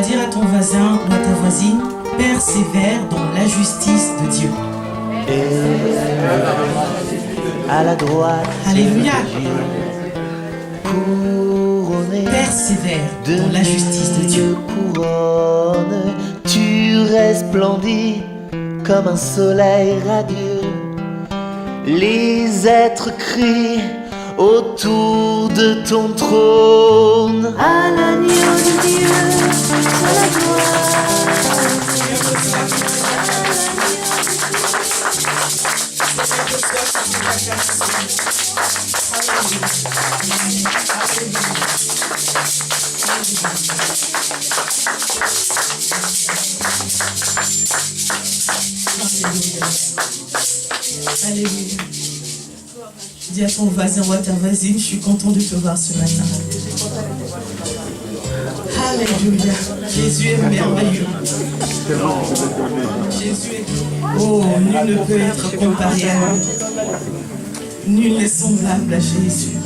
dire à ton voisin ou à ta voisine, persévère dans la justice de Dieu. Et à la droite, Alléluia. couronné Persévère dans la justice de Dieu. Couronne, tu resplendis comme un soleil radieux. Les êtres crient autour de ton trône. À l'agneau de Dieu, soit la gloire. Alléluia. Dis à ton voisin ou à ta voisine, je suis content de te voir ce matin. Alléluia. Jésus est merveilleux. Jésus est... Oh, nul ne peut être comparé à lui. Nul n'est semblable à Jésus.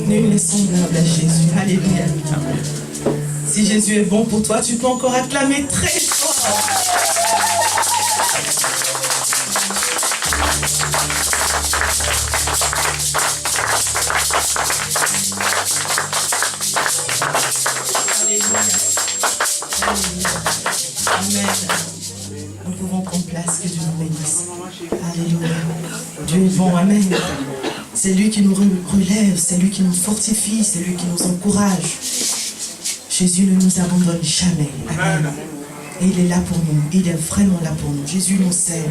Nul n'est semblable à Jésus. Alléluia. Si Jésus est bon pour toi, tu peux encore acclamer très fort. Alléluia. Amen. Nous pouvons prendre place, que Dieu nous bénisse. Alléluia. Dieu est bon, amen. C'est lui qui nous relève, c'est lui qui nous fortifie, c'est lui qui nous encourage. Jésus ne nous abandonne jamais. Amen. Et il est là pour nous, il est vraiment là pour nous. Jésus nous sert.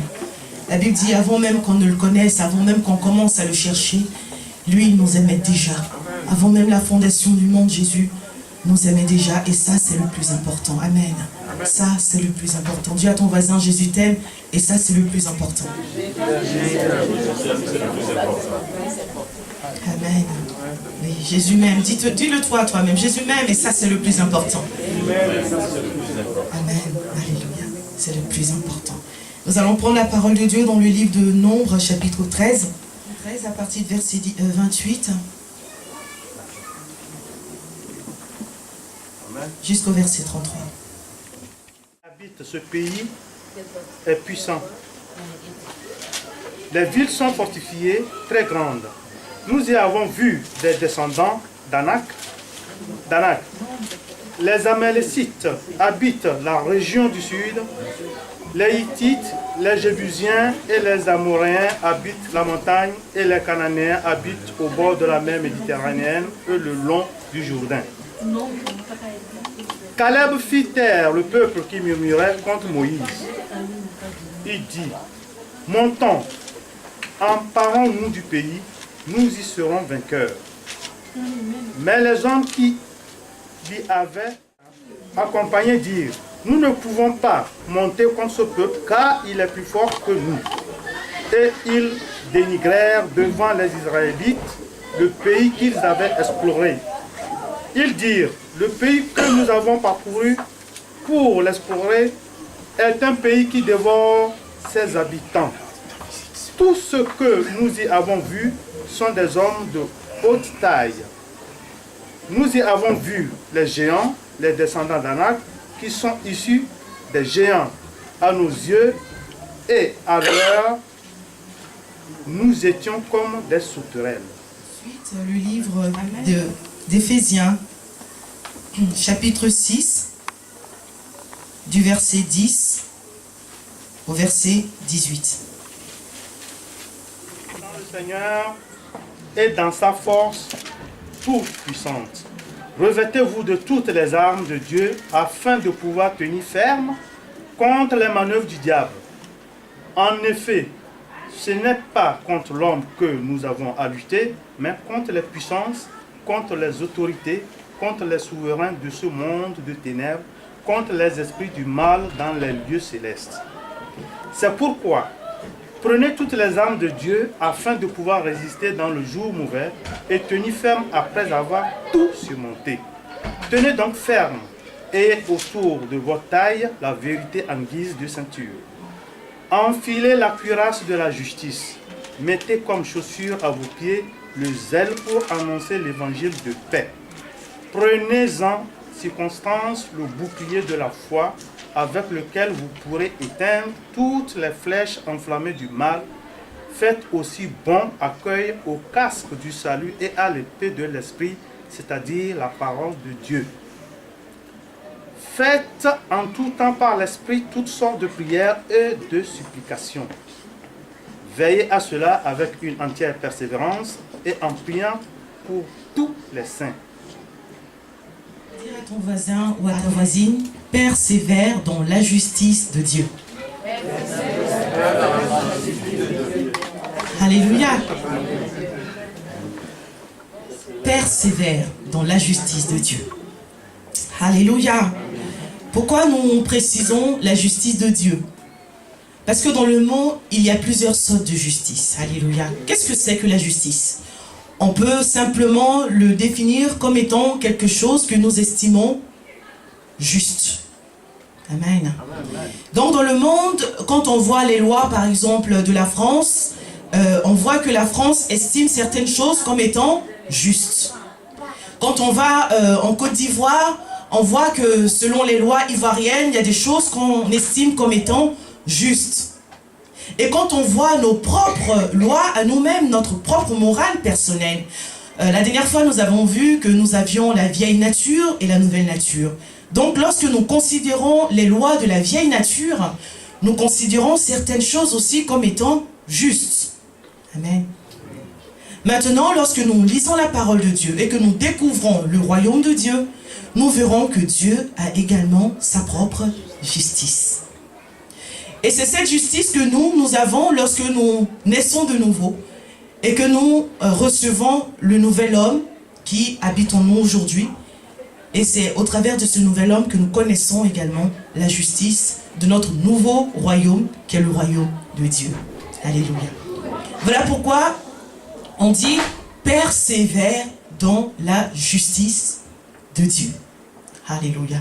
La Bible dit, avant même qu'on ne le connaisse, avant même qu'on commence à le chercher, lui, il nous aimait déjà. Avant même la fondation du monde, Jésus nous aimait déjà. Et ça, c'est le plus important. Amen. Ça, c'est le plus important. Dis à ton voisin, Jésus t'aime. Et ça, c'est le plus important. Amen. Oui, Jésus m'aime. Dis-le toi à toi-même. Jésus m'aime et ça, c'est le plus important. Amen. Alléluia. C'est le plus important. Nous allons prendre la parole de Dieu dans le livre de Nombres, chapitre 13. 13 à partir de verset 28. Jusqu'au verset 33. Habite ce pays est puissant. Les villes sont fortifiées, très grandes. Nous y avons vu des descendants d'Anak. Les Amalécites habitent la région du sud. Les Hittites, les Jébusiens et les Amoréens habitent la montagne et les Cananéens habitent au bord de la mer Méditerranéenne et le long du Jourdain. Caleb fit taire le peuple qui murmurait contre Moïse. Il dit, montons, emparons-nous du pays, nous y serons vainqueurs. Mais les hommes qui l'y avaient accompagné dirent, nous ne pouvons pas monter contre ce peuple car il est plus fort que nous. Et ils dénigrèrent devant les Israélites le pays qu'ils avaient exploré. Ils dirent, le pays que nous avons parcouru pour l'explorer est un pays qui dévore ses habitants. Tous ceux que nous y avons vus sont des hommes de haute taille. Nous y avons vu les géants, les descendants d'Anak, qui sont issus des géants à nos yeux, et à l'heure, nous étions comme des sauterelles. Ensuite, le livre d'Éphésiens, chapitre 6, du verset 10 au verset 18. Dans le Seigneur et dans sa force toute puissante, revêtez-vous de toutes les armes de Dieu afin de pouvoir tenir ferme contre les manœuvres du diable. En effet, ce n'est pas contre l'homme que nous avons à lutter, mais contre les puissances, contre les autorités, contre les souverains de ce monde de ténèbres, contre les esprits du mal dans les lieux célestes. C'est pourquoi, prenez toutes les armes de Dieu afin de pouvoir résister dans le jour mauvais et tenir ferme après avoir tout surmonté. Tenez donc ferme et autour de votre taille la vérité en guise de ceinture. Enfilez la cuirasse de la justice. Mettez comme chaussure à vos pieds le zèle pour annoncer l'évangile de paix. Prenez-en circonstance le bouclier de la foi, avec lequel vous pourrez éteindre toutes les flèches enflammées du mal. Faites aussi bon accueil au casque du salut et à l'épée de l'esprit, c'est-à-dire la parole de Dieu. Faites en tout temps par l'esprit toutes sortes de prières et de supplications. Veillez à cela avec une entière persévérance et en priant pour tous les saints. Dis à ton voisin ou à ta voisine, persévère dans la justice de Dieu. Alléluia. Persévère dans la justice de Dieu. Alléluia. Pourquoi nous précisons la justice de Dieu? Parce que dans le monde, il y a plusieurs sortes de justice. Alléluia. Qu'est-ce que c'est que la justice? On peut simplement le définir comme étant quelque chose que nous estimons juste. Amen. Donc dans le monde, quand on voit les lois, par exemple, de la France, on voit que la France estime certaines choses comme étant justes. Quand on va en Côte d'Ivoire, on voit que selon les lois ivoiriennes, il y a des choses qu'on estime comme étant justes. Et quand on voit nos propres lois à nous-mêmes, notre propre morale personnelle, la dernière fois nous avons vu que nous avions la vieille nature et la nouvelle nature. Donc lorsque nous considérons les lois de la vieille nature, nous considérons certaines choses aussi comme étant justes. Amen. Maintenant, lorsque nous lisons la parole de Dieu et que nous découvrons le royaume de Dieu, nous verrons que Dieu a également sa propre justice. Et c'est cette justice que nous avons lorsque nous naissons de nouveau et que nous recevons le nouvel homme qui habite en nous aujourd'hui. Et c'est au travers de ce nouvel homme que nous connaissons également la justice de notre nouveau royaume qui est le royaume de Dieu. Alléluia. Voilà pourquoi on dit persévère dans la justice de Dieu. Alléluia.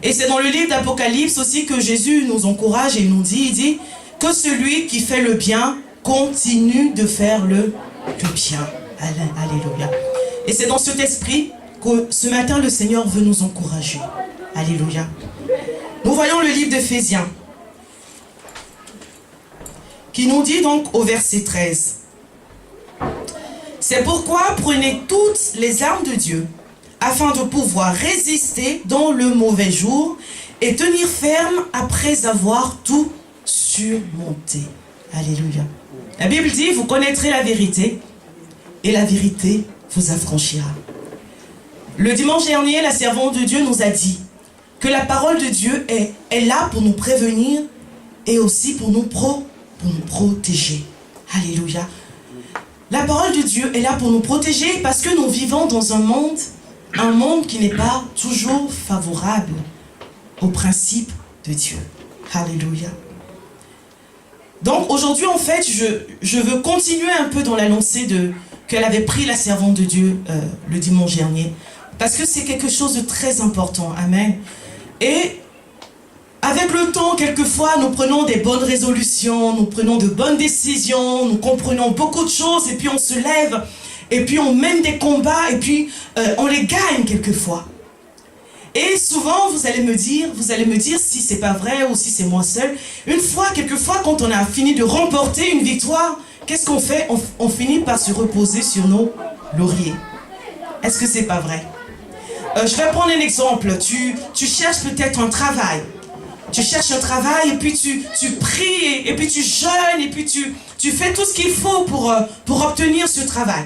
Et c'est dans le livre d'Apocalypse aussi que Jésus nous encourage et nous dit, il dit que celui qui fait le bien continue de faire le bien. Alléluia. Et c'est dans cet esprit que ce matin le Seigneur veut nous encourager. Alléluia. Nous voyons le livre d'Éphésiens qui nous dit donc au verset 13. C'est pourquoi prenez toutes les armes de Dieu afin de pouvoir résister dans le mauvais jour et tenir ferme après avoir tout surmonté. Alléluia. La Bible dit, vous connaîtrez la vérité et la vérité vous affranchira. Le dimanche dernier, la servante de Dieu nous a dit que la parole de Dieu est là pour nous prévenir et aussi pour nous protéger. Alléluia. La parole de Dieu est là pour nous protéger parce que nous vivons dans un monde qui n'est pas toujours favorable aux principes de Dieu. Alléluia. Donc aujourd'hui, en fait, je veux continuer un peu dans la lancée qu'elle avait pris la servante de Dieu le dimanche dernier. Parce que c'est quelque chose de très important. Amen. Et avec le temps, quelquefois, nous prenons des bonnes résolutions, nous prenons de bonnes décisions, nous comprenons beaucoup de choses, et puis on se lève, et puis on mène des combats, et puis on les gagne quelquefois. Et souvent, vous allez me dire si c'est pas vrai ou si c'est moi seul. Quelquefois, quand on a fini de remporter une victoire, qu'est-ce qu'on fait? On finit par se reposer sur nos lauriers. Est-ce que c'est pas vrai? Je vais prendre un exemple. Tu cherches peut-être un travail. Tu cherches un travail et puis tu pries et puis tu jeûnes et puis tu fais tout ce qu'il faut pour obtenir ce travail.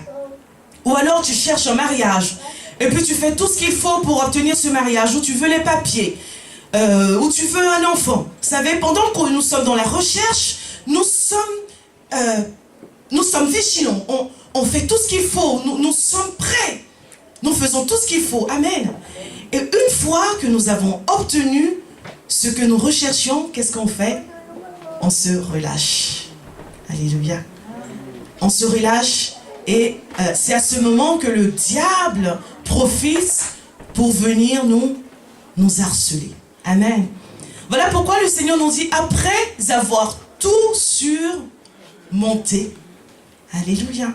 Ou alors tu cherches un mariage et puis tu fais tout ce qu'il faut pour obtenir ce mariage, ou tu veux les papiers, ou tu veux un enfant. Vous savez, pendant que nous sommes dans la recherche, nous sommes vigilants. On fait tout ce qu'il faut. Nous sommes prêts. Nous faisons tout ce qu'il faut. Amen. Et une fois que nous avons obtenu ce que nous recherchions, qu'est-ce qu'on fait? On se relâche. Alléluia. On se relâche et c'est à ce moment que le diable profite pour venir nous harceler. Amen. Voilà pourquoi le Seigneur nous dit, après avoir tout surmonté. Alléluia.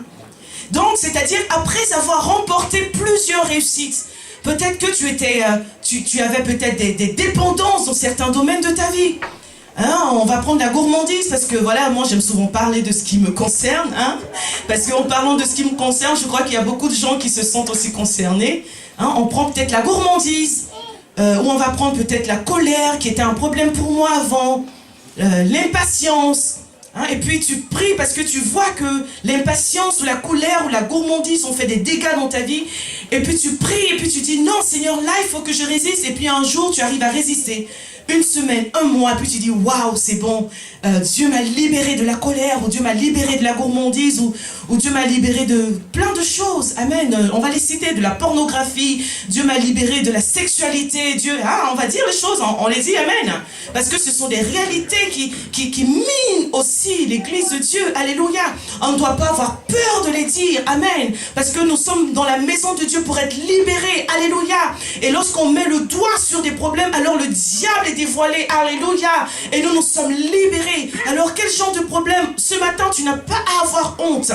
Donc, c'est-à-dire après avoir remporté plusieurs réussites. Peut-être que tu avais peut-être des dépendances dans certains domaines de ta vie. Hein, on va prendre la gourmandise parce que voilà, moi j'aime souvent parler de ce qui me concerne. Hein, parce qu'en parlant de ce qui me concerne, je crois qu'il y a beaucoup de gens qui se sentent aussi concernés. Hein, on prend peut-être la gourmandise, ou on va prendre peut-être la colère qui était un problème pour moi avant, l'impatience. Hein, et puis tu pries parce que tu vois que l'impatience ou la colère ou la gourmandise ont fait des dégâts dans ta vie. Et puis tu pries et puis tu dis non Seigneur, là il faut que je résiste. Et puis un jour tu arrives à résister. Une semaine, un mois, puis tu dis waouh, c'est bon, Dieu m'a libéré de la colère, ou Dieu m'a libéré de la gourmandise, ou Dieu m'a libéré de plein de choses. Amen. On va les citer, de la pornographie, Dieu m'a libéré de la sexualité, Dieu, on va dire les choses, on les dit, amen. Parce que ce sont des réalités qui minent aussi l'église de Dieu. Alléluia. On ne doit pas avoir peur de les dire, amen. Parce que nous sommes dans la maison de Dieu pour être libérés, alléluia. Et lorsqu'on met le doigt sur des problèmes, alors le diable est dévoilé, alléluia, et nous sommes libérés. Alors quel genre de problème? Ce matin tu n'as pas à avoir honte.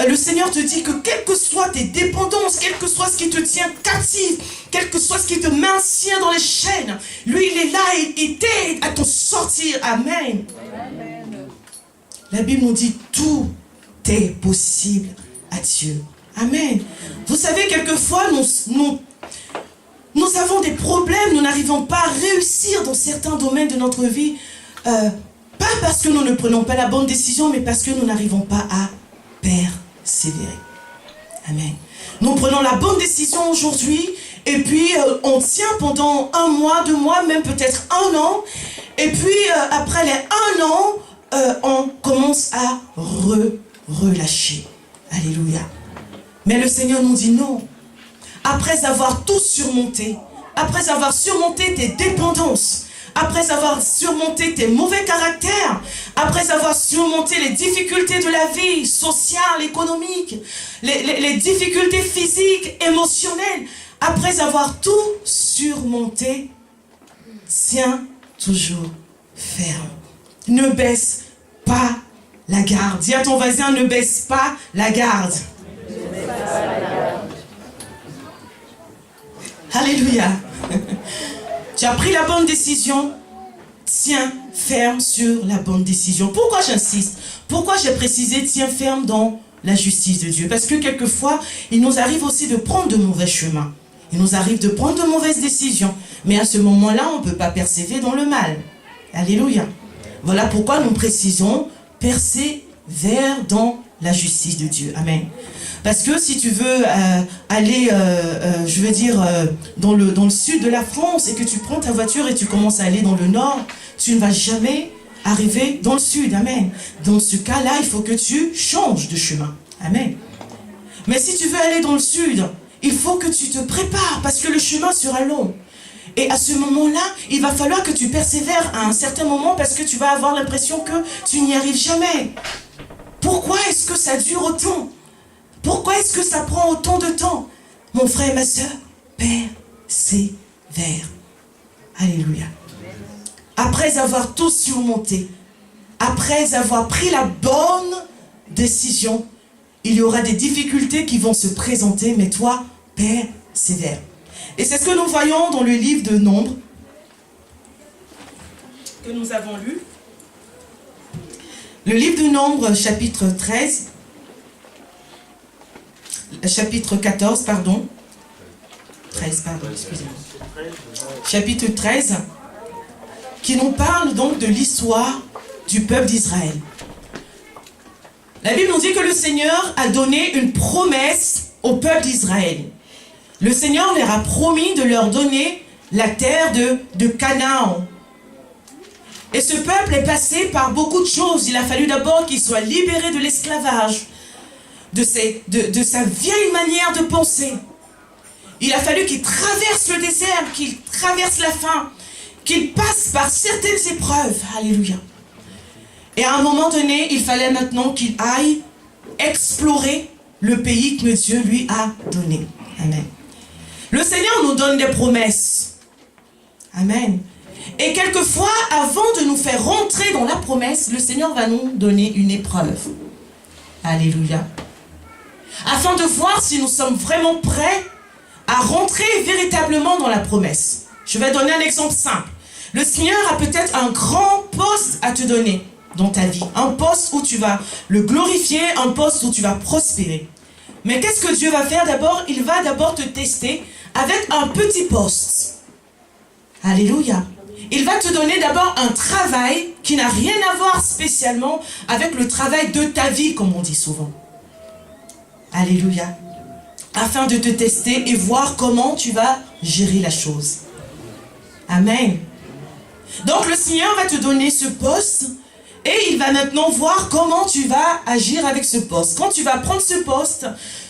Le Seigneur te dit que quelles que soient tes dépendances, quel que soit ce qui te tient captif, quel que soit ce qui te maintient dans les chaînes, lui il est là et il t'aide à t'en sortir, amen. La Bible nous dit tout est possible à Dieu, amen. Vous savez, quelquefois nous avons des problèmes, nous n'arrivons pas à réussir dans certains domaines de notre vie, pas parce que nous ne prenons pas la bonne décision, mais parce que nous n'arrivons pas à persévérer. Amen. Nous prenons la bonne décision aujourd'hui, et puis on tient pendant 1 mois, 2 mois, même peut-être 1 an, et puis après les 1 an, on commence à relâcher. Alléluia. Mais le Seigneur nous dit non. Après avoir tout surmonté, après avoir surmonté tes dépendances, après avoir surmonté tes mauvais caractères, après avoir surmonté les difficultés de la vie sociale, économique, les difficultés physiques, émotionnelles, après avoir tout surmonté, tiens toujours ferme. Ne baisse pas la garde. Dis à ton voisin, ne baisse pas la garde. Alléluia. Tu as pris la bonne décision. Tiens ferme sur la bonne décision. Pourquoi j'insiste? Pourquoi j'ai précisé tiens ferme dans la justice de Dieu? Parce que quelquefois, il nous arrive aussi de prendre de mauvais chemins. Il nous arrive de prendre de mauvaises décisions. Mais à ce moment-là, on ne peut pas persévérer dans le mal. Alléluia. Voilà pourquoi nous précisons persévère dans la justice de Dieu. Amen. Parce que si tu veux aller, je veux dire, dans le sud de la France et que tu prends ta voiture et tu commences à aller dans le nord, tu ne vas jamais arriver dans le sud. Amen. Dans ce cas-là, il faut que tu changes de chemin. Amen. Mais si tu veux aller dans le sud, il faut que tu te prépares parce que le chemin sera long. Et à ce moment-là, il va falloir que tu persévères à un certain moment parce que tu vas avoir l'impression que tu n'y arrives jamais. Pourquoi est-ce que ça dure autant? Pourquoi est-ce que ça prend autant de temps? Mon frère et ma soeur, persévère. Alléluia. Après avoir tout surmonté, après avoir pris la bonne décision, il y aura des difficultés qui vont se présenter, mais toi, persévère. Et c'est ce que nous voyons dans le livre de Nombres, que nous avons lu. Le livre de Nombres, chapitre 14, pardon. 13, pardon, excusez-moi. Chapitre 13, qui nous parle donc de l'histoire du peuple d'Israël. La Bible nous dit que le Seigneur a donné une promesse au peuple d'Israël. Le Seigneur leur a promis de leur donner la terre de Canaan. Et ce peuple est passé par beaucoup de choses. Il a fallu d'abord qu'il soit libéré de l'esclavage, de sa vieille manière de penser. Il a fallu qu'il traverse le désert, qu'il traverse la faim, qu'il passe par certaines épreuves. Alléluia. Et à un moment donné, il fallait maintenant qu'il aille explorer le pays que Dieu lui a donné. Amen. Le Seigneur nous donne des promesses. Amen. Et quelquefois, avant de nous faire rentrer dans la promesse, le Seigneur va nous donner une épreuve. Alléluia. Afin de voir si nous sommes vraiment prêts à rentrer véritablement dans la promesse. Je vais donner un exemple simple. Le Seigneur a peut-être un grand poste à te donner dans ta vie. Un poste où tu vas le glorifier, un poste où tu vas prospérer. Mais qu'est-ce que Dieu va faire d'abord? Il va d'abord te tester avec un petit poste. Alléluia. Il va te donner d'abord un travail qui n'a rien à voir spécialement avec le travail de ta vie, comme on dit souvent. Alléluia. Afin de te tester et voir comment tu vas gérer la chose. Amen. Donc le Seigneur va te donner ce poste et il va maintenant voir comment tu vas agir avec ce poste. Quand tu vas prendre ce poste,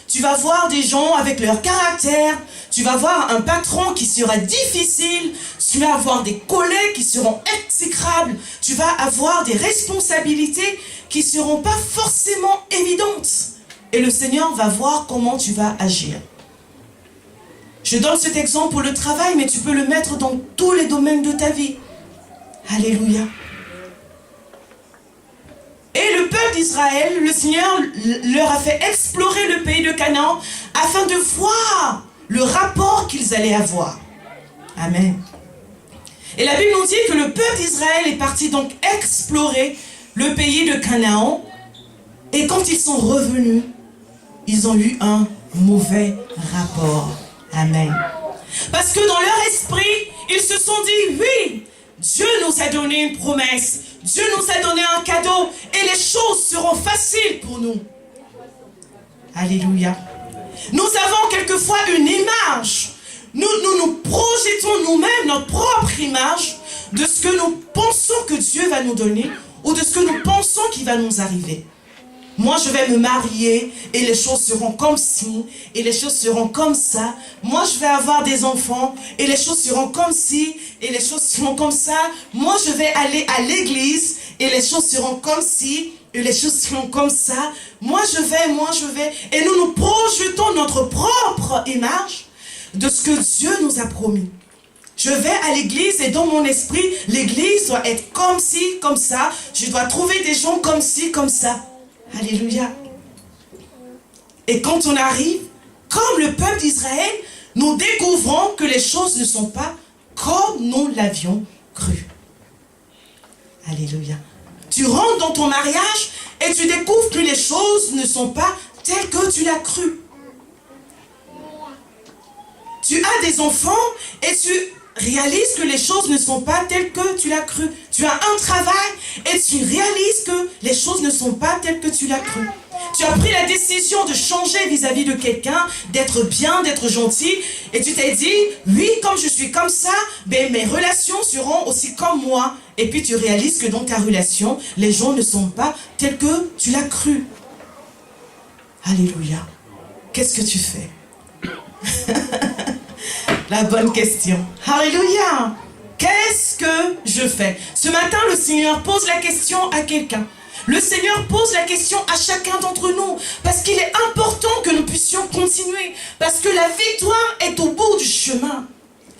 tu vas voir des gens avec leur caractère, tu vas voir un patron qui sera difficile, tu vas avoir des collègues qui seront exécrables, tu vas avoir des responsabilités qui ne seront pas forcément évidentes. Et le Seigneur va voir comment tu vas agir. Je donne cet exemple pour le travail, mais tu peux le mettre dans tous les domaines de ta vie. Alléluia. Et le peuple d'Israël, le Seigneur leur a fait explorer le pays de Canaan afin de voir le rapport qu'ils allaient avoir. Amen. Et la Bible nous dit que le peuple d'Israël est parti donc explorer le pays de Canaan. Et quand ils sont revenus, ils ont eu un mauvais rapport. Amen. Parce que dans leur esprit, ils se sont dit, oui, Dieu nous a donné une promesse. Dieu nous a donné un cadeau. Et les choses seront faciles pour nous. Alléluia. Nous avons quelquefois une image. Nous projetons nous-mêmes notre propre image de ce que nous pensons que Dieu va nous donner ou de ce que nous pensons qui va nous arriver. Moi, je vais me marier et les choses seront comme ci et les choses seront comme ça. Moi, je vais avoir des enfants et les choses seront comme ci et les choses seront comme ça. Moi, je vais aller à l'église et les choses seront comme ci et les choses seront comme ça. Moi, je vais. Et nous projetons notre propre image de ce que Dieu nous a promis. Je vais à l'église et dans mon esprit, l'église doit être comme ci, comme ça. Je dois trouver des gens comme ci, comme ça. Alléluia. Et quand on arrive, comme le peuple d'Israël, nous découvrons que les choses ne sont pas comme nous l'avions cru. Alléluia. Tu rentres dans ton mariage et tu découvres que les choses ne sont pas telles que tu l'as cru. Tu as des enfants et tu réalises que les choses ne sont pas telles que tu l'as cru. Tu as un travail et tu réalises que les choses ne sont pas telles que tu l'as cru. Tu as pris la décision de changer vis-à-vis de quelqu'un, d'être bien, d'être gentil. Et tu t'es dit, oui, comme je suis comme ça, ben, mes relations seront aussi comme moi. Et puis tu réalises que dans ta relation, les gens ne sont pas tels que tu l'as cru. Alléluia. Qu'est-ce que tu fais? La bonne question. Alléluia. Qu'est-ce que je fais? Ce matin, le Seigneur pose la question à quelqu'un. Le Seigneur pose la question à chacun d'entre nous. Parce qu'il est important que nous puissions continuer. Parce que la victoire est au bout du chemin.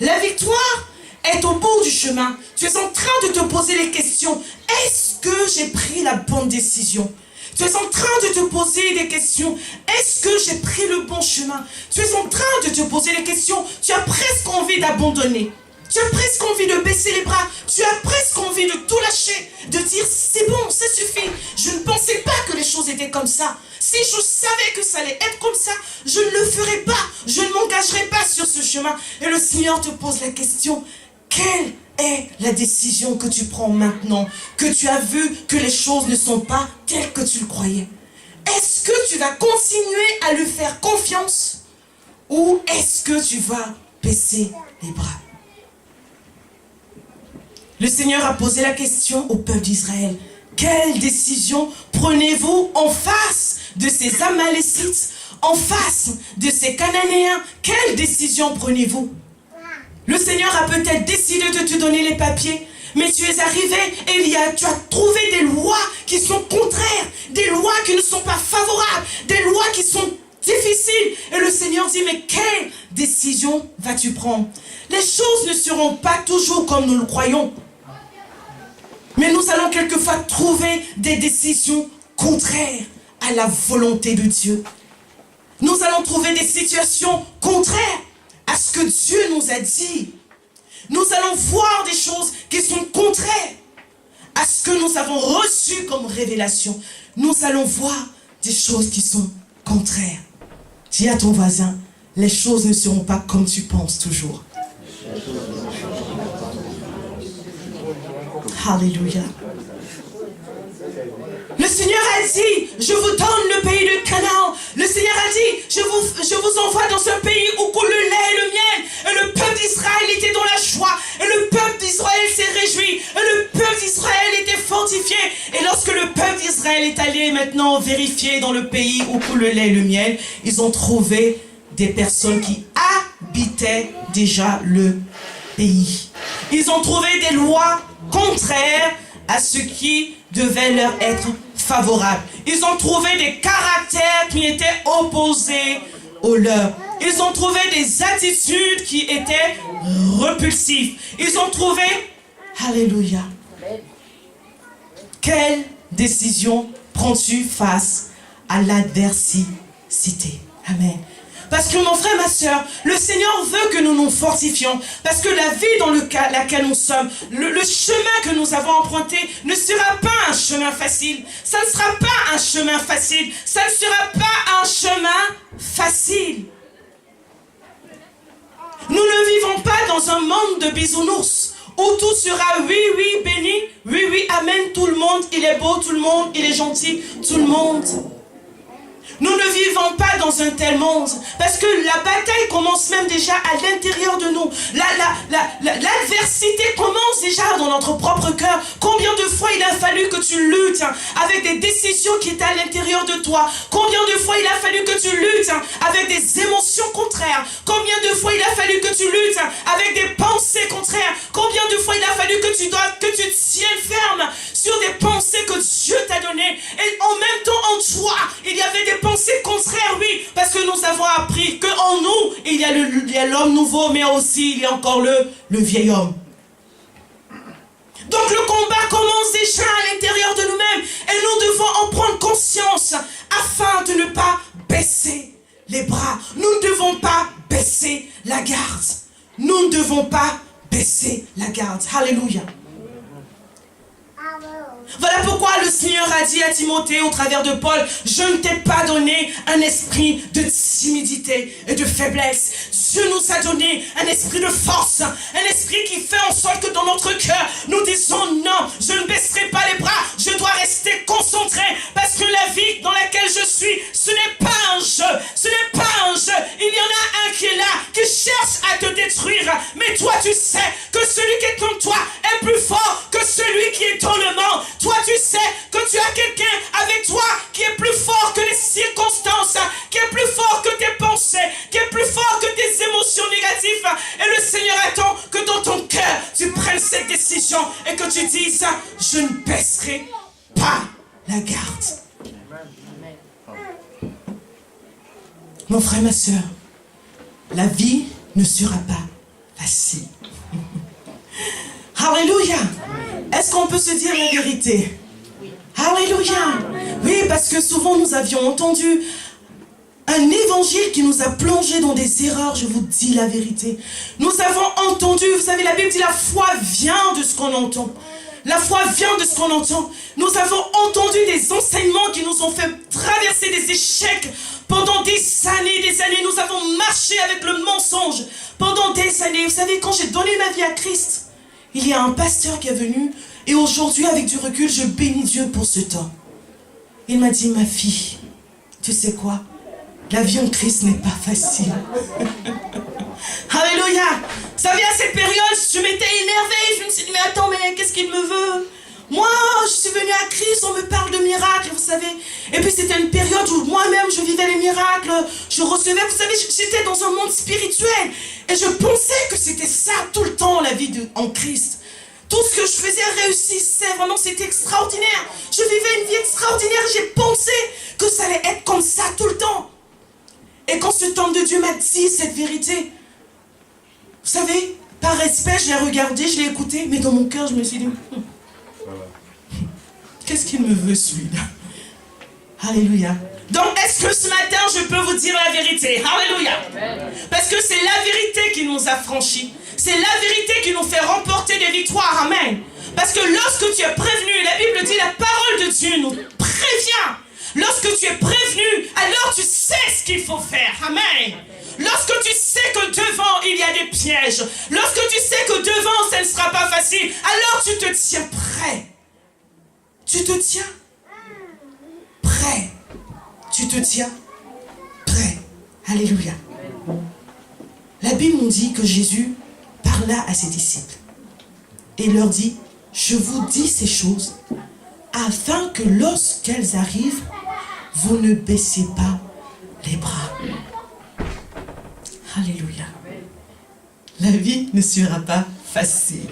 La victoire est au bout du chemin. Tu es en train de te poser les questions. Est-ce que j'ai pris la bonne décision? Tu es en train de te poser des questions. Est-ce que j'ai pris le bon chemin? Tu es en train de te poser des questions. Tu as presque envie d'abandonner. Tu as presque envie de baisser les bras. Tu as presque envie de tout lâcher. De dire, c'est bon, ça suffit. Je ne pensais pas que les choses étaient comme ça. Si je savais que ça allait être comme ça, je ne le ferais pas. Je ne m'engagerais pas sur ce chemin. Et le Seigneur te pose la question. Quelle est la décision que tu prends maintenant, que tu as vu que les choses ne sont pas telles que tu le croyais? Est-ce que tu vas continuer à lui faire confiance ou est-ce que tu vas baisser les bras? Le Seigneur a posé la question au peuple d'Israël. Quelle décision prenez-vous en face de ces Amalécites, en face de ces Cananéens? Quelle décision prenez-vous? Le Seigneur a peut-être décidé de te donner les papiers, mais tu es arrivé et tu as trouvé des lois qui sont contraires, des lois qui ne sont pas favorables, des lois qui sont difficiles. Et le Seigneur dit, mais quelle décision vas-tu prendre? Les choses ne seront pas toujours comme nous le croyons. Mais nous allons quelquefois trouver des décisions contraires à la volonté de Dieu. Nous allons trouver des situations contraires à ce que Dieu nous a dit, nous allons voir des choses qui sont contraires à ce que nous avons reçu comme révélation. Nous allons voir des choses qui sont contraires. Dis à ton voisin, les choses ne seront pas comme tu penses toujours. Alléluia. Le Seigneur a dit, je vous donne le pays de Canaan. Le Seigneur a dit, je vous envoie dans un pays où coule le lait et le miel. Et le peuple d'Israël était dans la joie. Et le peuple d'Israël s'est réjoui. Et le peuple d'Israël était fortifié. Et lorsque le peuple d'Israël est allé maintenant vérifier dans le pays où coule le lait et le miel, ils ont trouvé des personnes qui habitaient déjà le pays. Ils ont trouvé des lois contraires à ce qui devait leur être favorable. Ils ont trouvé des caractères qui étaient opposés aux leurs. Ils ont trouvé des attitudes qui étaient repulsives. Ils ont trouvé, alléluia, quelle décision prends-tu face à l'adversité? Amen. Parce que mon frère, ma soeur, le Seigneur veut que nous nous fortifions. Parce que la vie dans laquelle nous sommes, le chemin que nous avons emprunté ne sera pas un chemin facile. Ça ne sera pas un chemin facile. Ça ne sera pas un chemin facile. Nous ne vivons pas dans un monde de bisounours où tout sera oui, oui, béni, oui, oui, amen, tout le monde, il est beau, tout le monde, il est gentil, tout le monde. Nous ne vivons pas dans un tel monde. Parce que la bataille commence même déjà à l'intérieur de nous. L'adversité commence déjà dans notre propre cœur. Combien de fois il a fallu que tu luttes avec des décisions qui étaient à l'intérieur de toi? Combien de fois il a fallu que tu luttes avec des émotions contraires? Combien de fois il a fallu que tu luttes avec des pensées contraires? Combien de fois il a fallu que tu tiennes ferme sur des pensées que Dieu t'a données? Et en même temps en toi, il y avait des pensées contraires, oui, parce que nous avons appris qu'en nous, il y a l'homme nouveau, mais aussi il y a encore le vieil homme. Donc le combat commence déjà à l'intérieur de nous-mêmes et nous devons en prendre conscience afin de ne pas baisser les bras. Nous ne devons pas baisser la garde. Nous ne devons pas baisser la garde. Alléluia. Voilà pourquoi le Seigneur a dit à Timothée au travers de Paul, je ne t'ai pas donné un esprit de timidité et de faiblesse. Dieu nous a donné un esprit de force, un esprit qui fait en sorte que dans notre cœur, nous disons non, je ne baisserai pas les bras, je dois rester concentré parce que la vie dans laquelle je suis, ce n'est pas un jeu, ce n'est pas un jeu. Il y en a un qui est là, qui cherche à te détruire, mais toi tu sais que celui qui est comme toi est plus fort que celui qui est dans le monde. Toi, tu sais que tu as quelqu'un avec toi qui est plus fort que les circonstances, qui est plus fort que tes pensées, qui est plus fort que tes émotions négatives. Et le Seigneur attend que dans ton cœur, tu prennes cette décision et que tu dises, je ne baisserai pas la garde. Mon frère, ma soeur, la vie ne sera pas facile. Alléluia. Est-ce qu'on peut se dire la vérité? Alléluia. Oui, parce que souvent nous avions entendu un évangile qui nous a plongé dans des erreurs, je vous dis la vérité. Nous avons entendu, vous savez, la Bible dit la foi vient de ce qu'on entend. La foi vient de ce qu'on entend. Nous avons entendu des enseignements qui nous ont fait traverser des échecs pendant des années, des années. Nous avons marché avec le mensonge pendant des années. Vous savez, quand j'ai donné ma vie à Christ, il y a un pasteur qui est venu et aujourd'hui, avec du recul, je bénis Dieu pour ce temps. Il m'a dit, ma fille, tu sais quoi? La vie en Christ n'est pas facile. Alléluia. Vous savez, à cette période, je m'étais énervée. Je me suis dit, mais attends, mais qu'est-ce qu'il me veut? Moi, je suis venue à Christ, on me parle de miracles, vous savez. Et puis c'était une période où moi-même, je vivais les miracles. Je recevais, vous savez, j'étais dans un monde spirituel. Et je pensais que c'était ça tout le temps, la vie en Christ. Tout ce que je faisais réussissait, vraiment c'était extraordinaire. Je vivais une vie extraordinaire, j'ai pensé que ça allait être comme ça tout le temps. Et quand cet homme de Dieu m'a dit cette vérité, vous savez, par respect, je l'ai regardé, je l'ai écouté, mais dans mon cœur, je me suis dit, qu'est-ce qu'il me veut celui-là? Alléluia. Donc, est-ce que ce matin, je peux vous dire la vérité? Alléluia. Parce que c'est la vérité qui nous affranchit. C'est la vérité qui nous fait remporter des victoires. Amen. Parce que lorsque tu es prévenu, la Bible dit, la parole de Dieu nous prévient. Lorsque tu es prévenu, alors tu sais ce qu'il faut faire. Amen. Lorsque tu sais que devant, il y a des pièges. Lorsque tu sais que devant, ça ne sera pas facile. Alors tu te tiens prêt. Tu te tiens prêt. Tu te tiens prêt. Alléluia. La Bible nous dit que Jésus parla à ses disciples. Et leur dit, je vous dis ces choses afin que lorsqu'elles arrivent, vous ne baissiez pas les bras. Alléluia. La vie ne sera pas facile.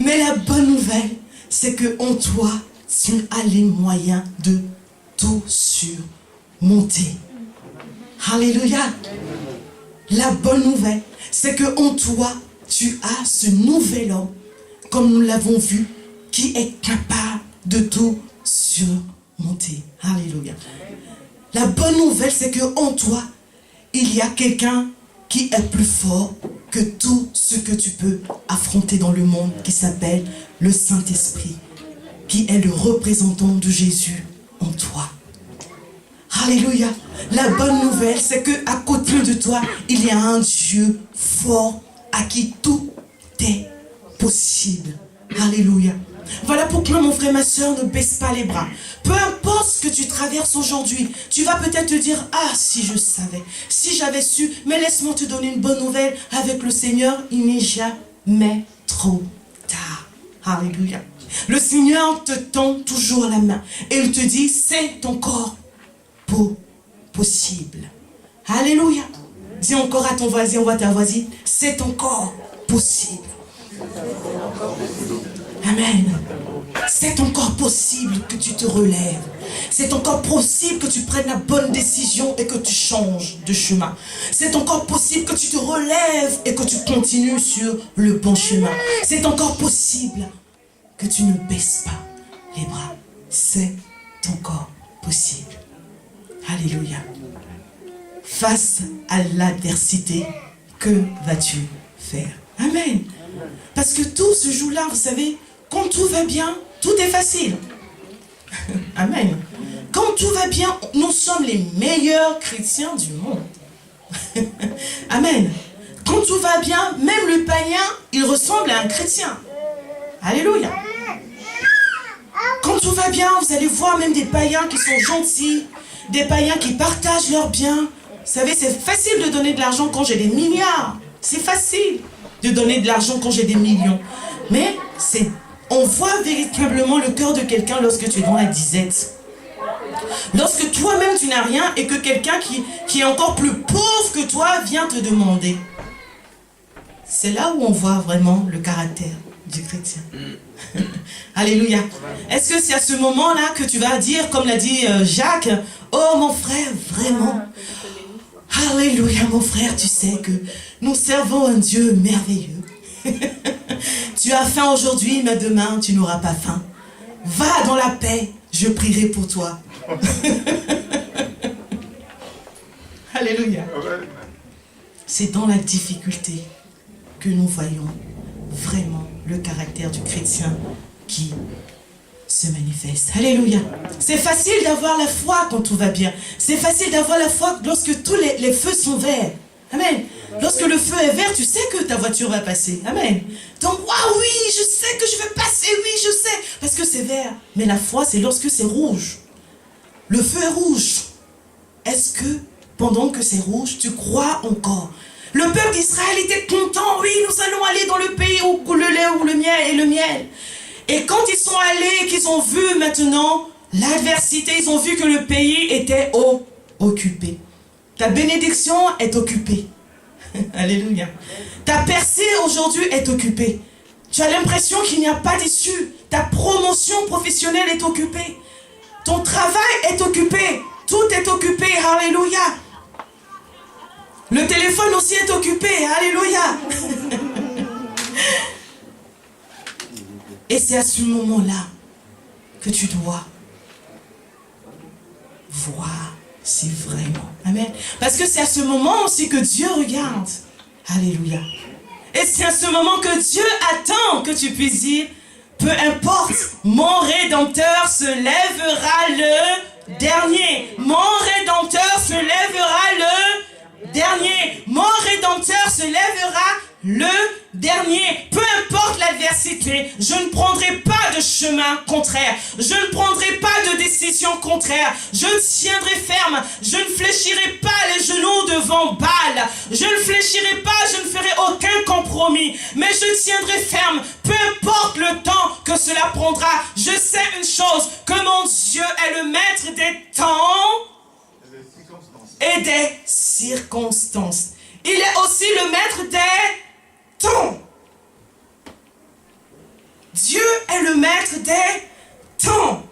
Mais la bonne nouvelle, c'est que en toi, tu as les moyens de tout surmonter. Alléluia. La bonne nouvelle, c'est que en toi, tu as ce nouvel homme, comme nous l'avons vu, qui est capable de tout surmonter. Alléluia. La bonne nouvelle, c'est que en toi, il y a quelqu'un qui est plus fort que tout ce que tu peux affronter dans le monde, qui s'appelle le Saint-Esprit, qui est le représentant de Jésus en toi. Alléluia. La bonne nouvelle, c'est qu'à côté de toi, il y a un Dieu fort à qui tout est possible. Alléluia. Voilà pourquoi mon frère, ma soeur, ne baisse pas les bras. Peu importe ce que tu traverses aujourd'hui, tu vas peut-être te dire, ah, si je savais, si j'avais su, mais laisse-moi te donner une bonne nouvelle. Avec le Seigneur, il n'est jamais trop tard. Alléluia. Le Seigneur te tend toujours la main et il te dit, c'est encore possible. Alléluia. Dis encore à ton voisin ou à ta voisine, c'est encore possible. Amen. C'est encore possible que tu te relèves. C'est encore possible que tu prennes la bonne décision et que tu changes de chemin. C'est encore possible que tu te relèves et que tu continues sur le bon chemin. C'est encore possible que tu ne baisses pas les bras. C'est encore possible. Alléluia. Face à l'adversité, que vas-tu faire? Amen. Parce que tout se joue là, vous savez, quand tout va bien, tout est facile. Amen. Quand tout va bien, nous sommes les meilleurs chrétiens du monde. Amen. Quand tout va bien, même le païen, il ressemble à un chrétien. Alléluia. Quand tout va bien, vous allez voir même des païens qui sont gentils, des païens qui partagent leurs biens. Vous savez, c'est facile de donner de l'argent quand j'ai des milliards. C'est facile de donner de l'argent quand j'ai des millions. Mais on voit véritablement le cœur de quelqu'un lorsque tu es dans la disette. Lorsque toi-même tu n'as rien et que quelqu'un qui est encore plus pauvre que toi vient te demander. C'est là où on voit vraiment le caractère du chrétien. Alléluia. Est-ce que c'est à ce moment-là que tu vas dire, comme l'a dit Jacques, oh mon frère, vraiment, alléluia mon frère, tu sais que nous servons un Dieu merveilleux. Tu as faim aujourd'hui, mais demain tu n'auras pas faim. Va dans la paix, je prierai pour toi. Alléluia. C'est dans la difficulté que nous voyons vraiment le caractère du chrétien qui se manifeste. Alléluia. C'est facile d'avoir la foi quand tout va bien. C'est facile d'avoir la foi lorsque tous les feux sont verts. Amen. Lorsque le feu est vert, tu sais que ta voiture va passer. Amen. Donc, waouh, oui, je sais que je vais passer, oui, je sais. Parce que c'est vert. Mais la foi, c'est lorsque c'est rouge. Le feu est rouge. Est-ce que, pendant que c'est rouge, tu crois encore? Le peuple d'Israël était content. Oui, nous allons aller dans le pays où coule le lait ou le miel et le miel. Et quand ils sont allés, qu'ils ont vu maintenant l'adversité, ils ont vu que le pays était occupé. Ta bénédiction est occupée. Alléluia. Ta percée aujourd'hui est occupée. Tu as l'impression qu'il n'y a pas d'issue. Ta promotion professionnelle est occupée. Ton travail est occupé. Tout est occupé. Alléluia. Le téléphone aussi est occupé. Alléluia. Et c'est à ce moment-là que tu dois voir si vraiment. Amen. Parce que c'est à ce moment aussi que Dieu regarde. Alléluia. Et c'est à ce moment que Dieu attend que tu puisses dire, peu importe, mon Rédempteur se lèvera le dernier. Mon Rédempteur se lèvera le dernier. Mon Rédempteur se lèvera le dernier. Peu importe l'adversité, je ne prendrai pas de chemin contraire. Je ne prendrai pas de décision contraire. Je tiendrai ferme. Je ne fléchirai pas les genoux devant Baal. Je ne fléchirai pas, je ne ferai aucun compromis. Mais je tiendrai ferme. Peu importe le temps que cela prendra. Je sais une chose, que mon Dieu est le maître des temps et des circonstances. Il est aussi le maître des temps. Dieu est le maître des temps.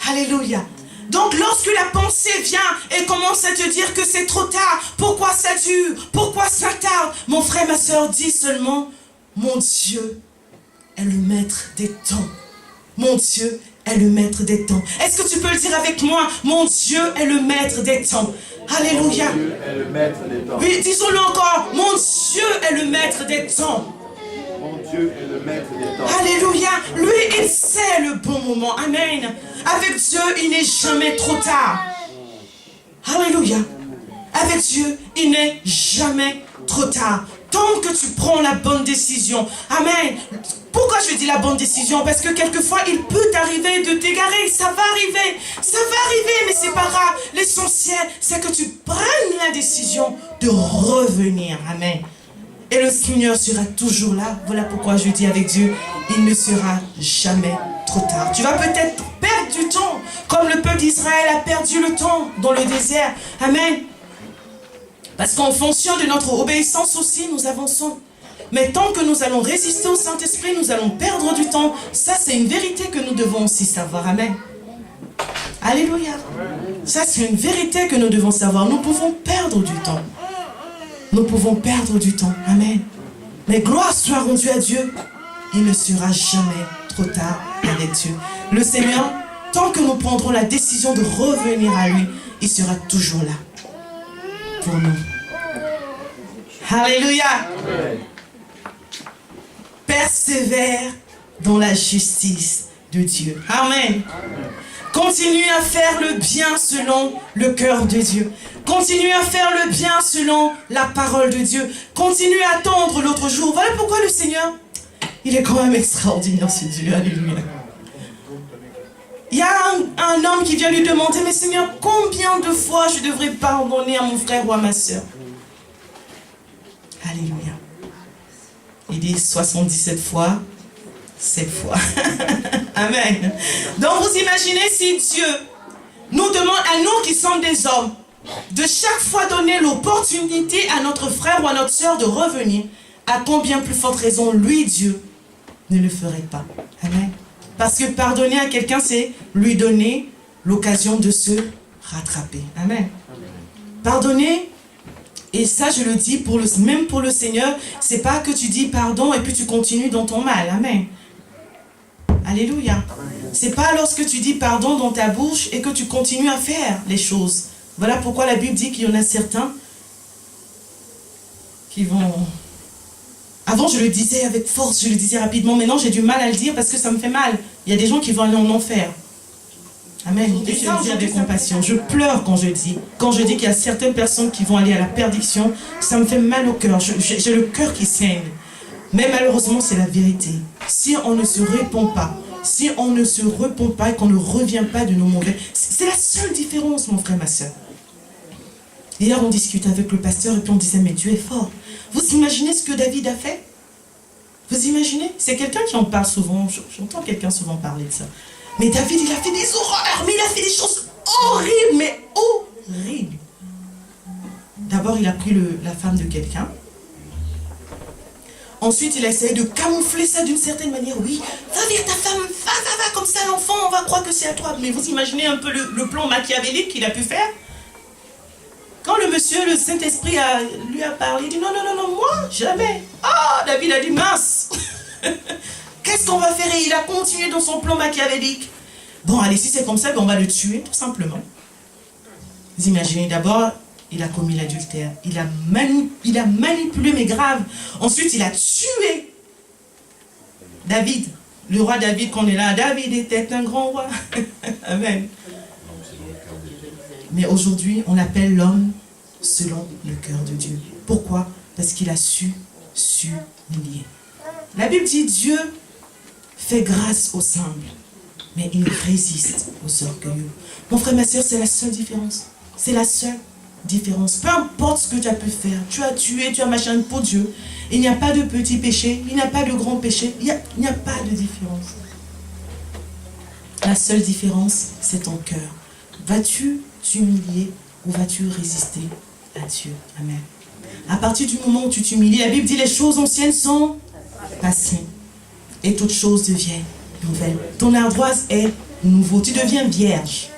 Alléluia. Donc lorsque la pensée vient et commence à te dire que c'est trop tard, pourquoi ça dure, pourquoi ça tarde, mon frère, ma soeur, dis seulement, mon Dieu est le maître des temps. Mon Dieu est le maître des temps. Est-ce que tu peux le dire avec moi? Mon Dieu est le maître des temps. Alléluia. Mon Dieu est le maître des temps. Oui, disons-le encore. Mon Dieu est le maître des temps. Mon Dieu est le maître des temps. Alléluia. Lui, il sait le bon moment. Amen. Avec Dieu, il n'est jamais trop tard. Alléluia. Avec Dieu, il n'est jamais trop tard. Tant que tu prends la bonne décision. Amen. Pourquoi je dis la bonne décision? Parce que quelquefois, il peut t'arriver de t'égarer. Ça va arriver. Ça va arriver, mais c'est pas grave. L'essentiel, c'est que tu prennes la décision de revenir. Amen. Et le Seigneur sera toujours là. Voilà pourquoi je dis avec Dieu, il ne sera jamais trop tard. Tu vas peut-être perdre du temps, comme le peuple d'Israël a perdu le temps dans le désert. Amen. Parce qu'en fonction de notre obéissance aussi, nous avançons. Mais tant que nous allons résister au Saint-Esprit, nous allons perdre du temps. Ça, c'est une vérité que nous devons aussi savoir. Amen. Alléluia. Ça, c'est une vérité que nous devons savoir. Nous pouvons perdre du temps. Nous pouvons perdre du temps. Amen. Mais gloire soit rendue à Dieu. Il ne sera jamais trop tard avec Dieu. Le Seigneur, tant que nous prendrons la décision de revenir à lui, il sera toujours là pour nous. Alléluia. Amen. Persévère dans la justice de Dieu. Amen. Continue à faire le bien selon le cœur de Dieu. Continue à faire le bien selon la parole de Dieu. Continue à attendre l'autre jour. Voilà pourquoi le Seigneur, il est quand même extraordinaire, ce Dieu. Alléluia. Il y a un homme qui vient lui demander, mais Seigneur, combien de fois je devrais pardonner à mon frère ou à ma soeur? Alléluia. Il dit 77 fois, 7 fois. Amen. Donc vous imaginez si Dieu nous demande à nous qui sommes des hommes de chaque fois donner l'opportunité à notre frère ou à notre soeur de revenir, à combien plus forte raison lui, Dieu, ne le ferait pas. Amen. Parce que pardonner à quelqu'un, c'est lui donner l'occasion de se rattraper. Amen. Pardonner, et ça je le dis même pour le Seigneur, c'est pas que tu dis pardon et puis tu continues dans ton mal. Amen. Alléluia. C'est pas lorsque tu dis pardon dans ta bouche et que tu continues à faire les choses. Voilà pourquoi la Bible dit qu'il y en a certains qui vont... Avant, je le disais avec force, je le disais rapidement. Maintenant, j'ai du mal à le dire parce que ça me fait mal. Il y a des gens qui vont aller en enfer. Amen. Et je le dis avec compassion. Je pleure quand je dis. Quand je dis qu'il y a certaines personnes qui vont aller à la perdition, ça me fait mal au cœur. J'ai le cœur qui saigne. Mais malheureusement, c'est la vérité. Si on ne se répond pas, si on ne se repent pas et qu'on ne revient pas de nos mauvais... C'est la seule différence, mon frère, ma soeur. Hier, on discutait avec le pasteur et puis on disait, mais Dieu est fort. Vous imaginez ce que David a fait? Vous imaginez? C'est quelqu'un qui en parle souvent. J'entends quelqu'un souvent parler de ça. Mais David, il a fait des horreurs, mais il a fait des choses horribles, mais horribles. D'abord, il a pris la femme de quelqu'un. Ensuite, il a essayé de camoufler ça d'une certaine manière. Oui, va vers ta femme, va, comme ça l'enfant, on va croire que c'est à toi. Mais vous imaginez un peu le plan machiavélique qu'il a pu faire? Quand le monsieur, le Saint-Esprit lui a parlé, il dit non, moi, jamais. Ah, David a dit mince. Qu'est-ce qu'on va faire? Et il a continué dans son plan machiavélique. Bon, allez, si c'est comme ça, ben on va le tuer, tout simplement. Vous imaginez, d'abord, il a commis l'adultère. Il a manipulé, mais grave. Ensuite, il a tué David. Le roi David, qu'on est là, David était un grand roi. Amen. Mais aujourd'hui, on l'appelle l'homme selon le cœur de Dieu. Pourquoi? Parce qu'il a su s'humilier. La Bible dit, Dieu fait grâce aux humbles, mais il résiste aux orgueilleux. Mon frère, ma soeur, c'est la seule différence. C'est la seule différence. Peu importe ce que tu as pu faire, tu as tué, tu as machin pour Dieu. Il n'y a pas de petit péché, il n'y a pas de grand péché, il n'y a pas de différence. La seule différence, c'est ton cœur. Vas-tu t'humilier ou vas-tu résister à Dieu? Amen. À partir du moment où tu t'humilies, la Bible dit les choses anciennes sont passées et toutes choses deviennent nouvelles. Ton ardoise est nouveau, tu deviens vierge.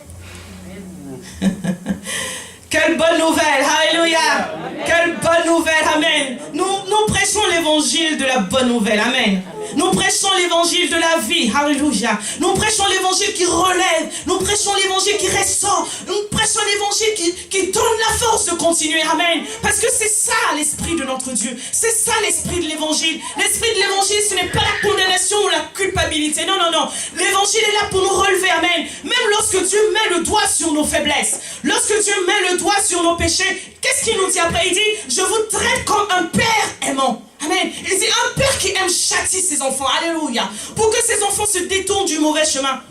Quelle bonne nouvelle, alléluia. Quelle bonne nouvelle, amen. Nous prêchons l'évangile de la bonne nouvelle, amen. Nous prêchons l'évangile de la vie, alléluia. Nous prêchons l'évangile qui relève. Nous prêchons l'évangile qui restaure. Nous prêchons l'évangile qui donne la force de continuer, amen. Parce que c'est ça l'esprit de notre Dieu. C'est ça l'esprit de l'évangile. L'esprit de l'évangile, ce n'est pas la condamnation ou la culpabilité. Non, non, non. L'évangile est là pour nous relever, amen. Même lorsque Dieu met le doigt sur nos faiblesses, lorsque Dieu met le doigt sur nos péchés, qu'est-ce qu'il nous dit après? Il dit, je vous traite comme un père aimant. Amen. Il dit, un père qui aime châtie ses enfants. Alléluia. Pour que ses enfants se détournent du mauvais chemin.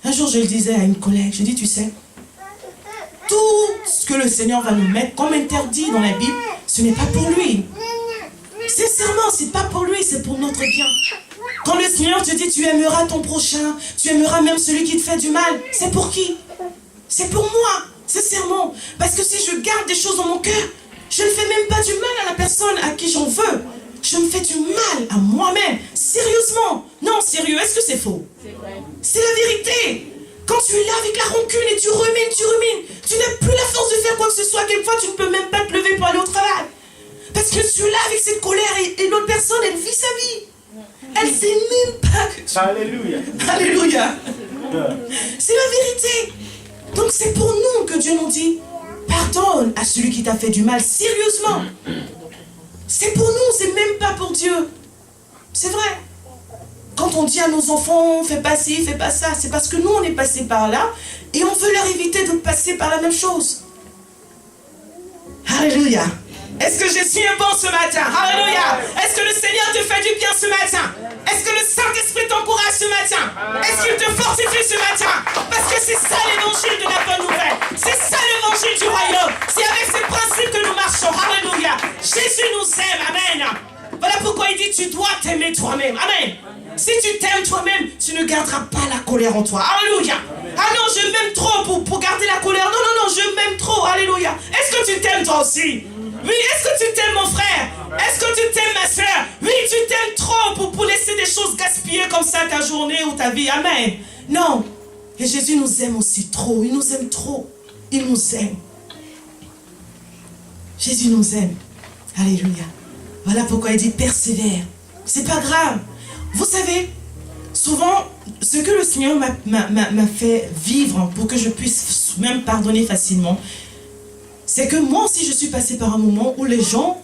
Un jour, je le disais à une collègue, je dis, tu sais, tout ce que le Seigneur va nous mettre comme interdit dans la Bible, ce n'est pas pour lui. Sincèrement, c'est pas pour lui, c'est pour notre bien. Quand le Seigneur te dit, tu aimeras ton prochain, tu aimeras même celui qui te fait du mal, c'est pour qui? C'est pour moi, sincèrement. Parce que si je garde des choses dans mon cœur, je ne fais même pas du mal à la personne à qui j'en veux. Je me fais du mal à moi-même. Sérieusement. Non, sérieux, est-ce que c'est faux? C'est la vérité. Quand tu es là avec la rancune et tu rumines, tu n'as plus la force de faire quoi que ce soit. Quelquefois, tu ne peux même pas te lever pour aller au travail. Parce que tu es là avec cette colère et l'autre personne, elle vit sa vie. Elle ne sait même pas que tu... Alléluia. Alléluia. C'est la vérité. Donc c'est pour nous que Dieu nous dit, pardonne à celui qui t'a fait du mal, sérieusement. C'est pour nous, c'est même pas pour Dieu. C'est vrai. Quand on dit à nos enfants, fais pas ci, fais pas ça, c'est parce que nous on est passé par là et on veut leur éviter de passer par la même chose. Alléluia. Est-ce que je suis un bon ce matin? Alléluia. Est-ce que le Seigneur te fait du bien ce matin? Est-ce que le Saint-Esprit t'encourage ce matin? Est-ce qu'il te fortifie ce matin? Parce que c'est ça l'évangile de la bonne nouvelle. C'est ça l'évangile du royaume. C'est avec ces principes que nous marchons. Alléluia. Jésus nous aime. Amen. Voilà pourquoi il dit, tu dois t'aimer toi-même. Amen. Si tu t'aimes toi-même, tu ne garderas pas la colère en toi. Alléluia. Ah non, je m'aime trop pour garder la colère. Non, non, non, je m'aime trop. Alléluia. Est-ce que tu t'aimes toi aussi? Oui, est-ce que tu t'aimes mon frère? Est-ce que tu t'aimes ma soeur? Oui, tu t'aimes trop pour laisser des choses gaspiller comme ça ta journée ou ta vie. Amen. Non. Et Jésus nous aime aussi trop. Il nous aime trop. Il nous aime. Jésus nous aime. Alléluia. Voilà pourquoi il dit persévère. C'est pas grave. Vous savez, souvent, ce que le Seigneur m'a fait vivre pour que je puisse même pardonner facilement, c'est que moi aussi je suis passée par un moment où les gens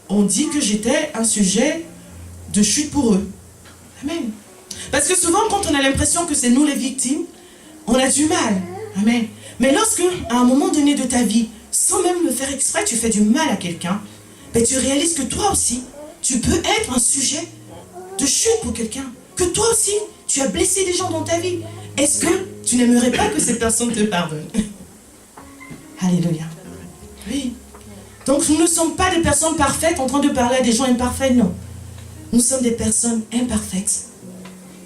ont dit que j'étais un sujet de chute pour eux. Amen. Parce que souvent quand on a l'impression que c'est nous les victimes, on a du mal. Amen. Mais lorsque, à un moment donné de ta vie, sans même le faire exprès, tu fais du mal à quelqu'un, ben tu réalises que toi aussi, tu peux être un sujet de chute pour quelqu'un. Que toi aussi, tu as blessé des gens dans ta vie. Est-ce que tu n'aimerais pas que cette personne te pardonne? Alléluia. Oui. Donc nous ne sommes pas des personnes parfaites en train de parler à des gens imparfaits, non. Nous sommes des personnes imparfaites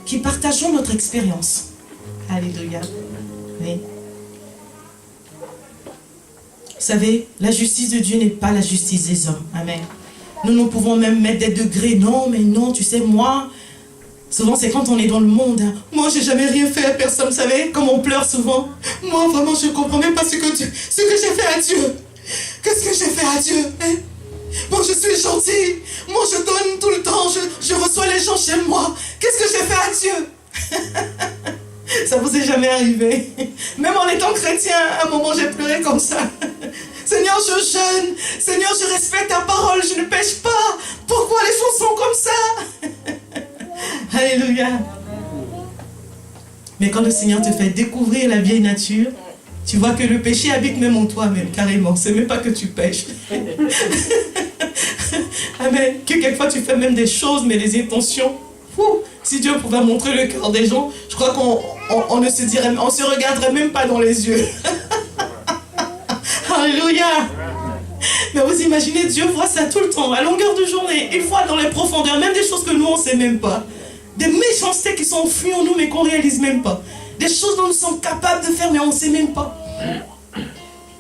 qui partageons notre expérience. Alléluia. Oui. Vous savez, la justice de Dieu n'est pas la justice des hommes. Amen. Nous pouvons même mettre des degrés. Non, mais non, tu sais, moi, souvent c'est quand on est dans le monde. Hein. Moi, j'ai jamais rien fait à personne, vous savez, comme on pleure souvent. Moi, vraiment, je ne comprends même pas ce que j'ai fait à Dieu. Qu'est-ce que j'ai fait à Dieu hein? Moi, je suis gentil. Moi, je donne tout le temps. Je reçois les gens chez moi. Qu'est-ce que j'ai fait à Dieu? Ça vous est jamais arrivé? Même en étant chrétien, à un moment j'ai pleuré comme ça. Seigneur, je jeûne. Seigneur, je respecte ta parole, je ne pêche pas. Pourquoi les choses sont comme ça? Alléluia. Mais quand le Seigneur te fait découvrir la vieille nature, tu vois que le péché habite même en toi, même carrément. C'est même pas que tu pêches. Amen. Que quelquefois tu fais même des choses, mais les intentions. Si Dieu pouvait montrer le cœur des gens, je crois qu'on ne se dirait, on se regarderait même pas dans les yeux. Alléluia. Mais vous imaginez, Dieu voit ça tout le temps, à longueur de journée. Il voit dans les profondeurs, même des choses que nous on ne sait même pas. Des méchancetés qui sont enfuies en nous, mais qu'on ne réalise même pas. Des choses dont nous sommes capables de faire, mais on ne sait même pas.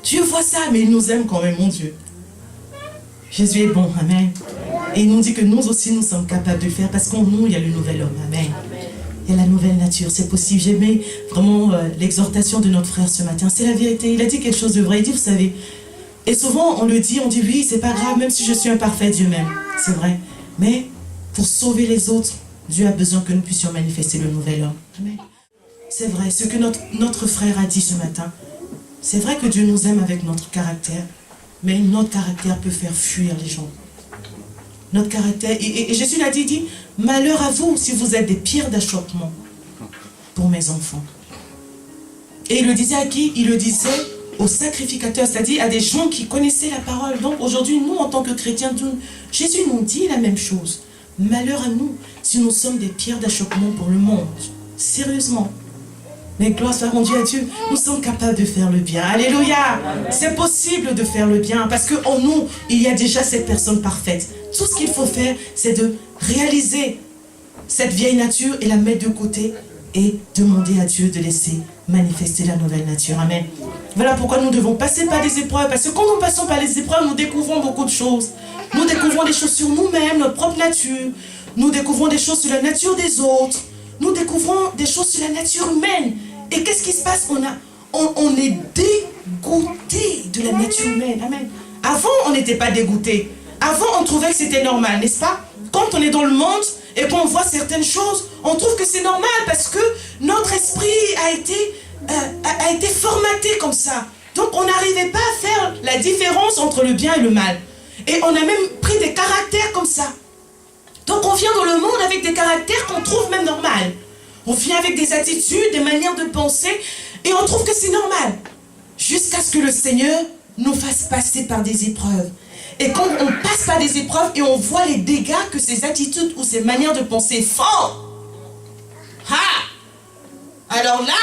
Dieu voit ça, mais il nous aime quand même, mon Dieu. Jésus est bon, amen. Et il nous dit que nous aussi, nous sommes capables de faire, parce qu'en nous, il y a le nouvel homme, amen. Il y a la nouvelle nature, c'est possible. J'aimais vraiment l'exhortation de notre frère ce matin. C'est la vérité. Il a dit quelque chose de vrai. Il dit, vous savez, et souvent on le dit, on dit oui, c'est pas grave, même si je suis imparfait, Dieu m'aime. C'est vrai. Mais pour sauver les autres, Dieu a besoin que nous puissions manifester le nouvel homme. Amen. C'est vrai, ce que notre frère a dit ce matin, c'est vrai que Dieu nous aime avec notre caractère, mais notre caractère peut faire fuir les gens. Notre caractère, et Jésus l'a dit, il dit, malheur à vous si vous êtes des pierres d'achoppement pour mes enfants. Et il le disait à qui? Il le disait aux sacrificateurs, c'est-à-dire à des gens qui connaissaient la parole. Donc aujourd'hui, nous, en tant que chrétiens, Jésus nous dit la même chose. Malheur à nous si nous sommes des pierres d'achoppement pour le monde. Sérieusement. Mais gloire soit rendue à Dieu, nous sommes capables de faire le bien. Alléluia. C'est possible de faire le bien parce qu'en nous, il y a déjà cette personne parfaite. Tout ce qu'il faut faire, c'est de réaliser cette vieille nature et la mettre de côté et demander à Dieu de laisser manifester la nouvelle nature. Amen. Voilà pourquoi nous devons passer par des épreuves. Parce que quand nous passons par les épreuves, nous découvrons beaucoup de choses. Nous découvrons des choses sur nous-mêmes, notre propre nature. Nous découvrons des choses sur la nature des autres. Nous découvrons des choses sur la nature humaine. Et qu'est-ce qui se passe? On est dégoûté de la nature humaine. Amen. Avant, on n'était pas dégoûté. Avant, on trouvait que c'était normal, n'est-ce pas? Quand on est dans le monde et qu'on voit certaines choses, on trouve que c'est normal parce que notre esprit a été formaté comme ça. Donc, on n'arrivait pas à faire la différence entre le bien et le mal. Et on a même pris des caractères comme ça. Donc, on vient dans le monde avec des caractères qu'on trouve même normal. On vient avec des attitudes, des manières de penser, et on trouve que c'est normal. Jusqu'à ce que le Seigneur nous fasse passer par des épreuves. Et quand on passe par des épreuves et on voit les dégâts que ces attitudes ou ces manières de penser font, alors là,